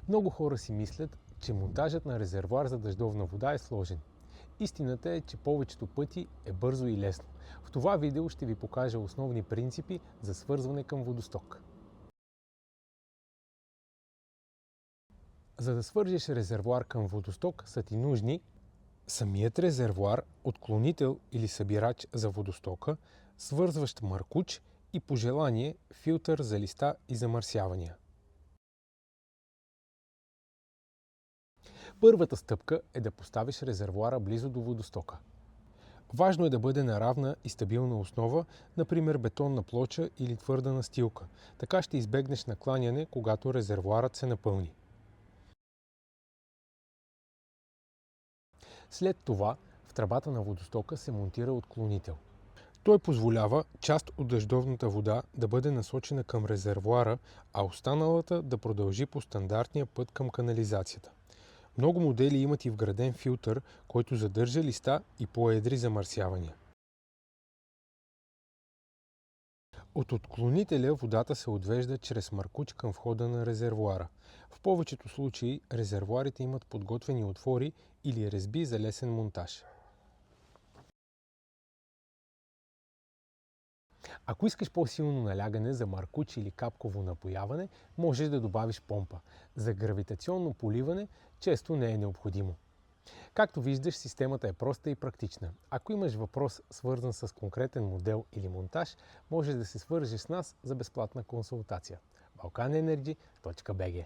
Много хора си мислят, че монтажът на резервоар за дъждовна вода е сложен. Истината е, че повечето пъти е бързо и лесно. В това видео ще ви покажа основни принципи за свързване към водосток. За да свържеш резервоар към водосток са ти нужни самият резервоар, отклонител или събирач за водостока, свързващ маркуч и по желание филтър за листа и замърсявания. Първата стъпка е да поставиш резервоара близо до водостока. Важно е да бъде на равна и стабилна основа, например бетонна плоча или твърда настилка. Така ще избегнеш накланяне, когато резервоарът се напълни. След това в тръбата на водостока се монтира отклонител. Той позволява част от дъждовната вода да бъде насочена към резервоара, а останалата да продължи по стандартния път към канализацията. Много модели имат и вграден филтър, който задържа листа и по-едри замърсявания. От отклонителя водата се отвежда чрез маркуч към входа на резервоара. В повечето случаи резервоарите имат подготвени отвори или резби за лесен монтаж. Ако искаш по-силно налягане за маркуч или капково напояване, можеш да добавиш помпа. За гравитационно поливане често не е необходимо. Както виждаш, системата е проста и практична. Ако имаш въпрос, свързан с конкретен модел или монтаж, можеш да се свържеш с нас за безплатна консултация. balkanenergy.bg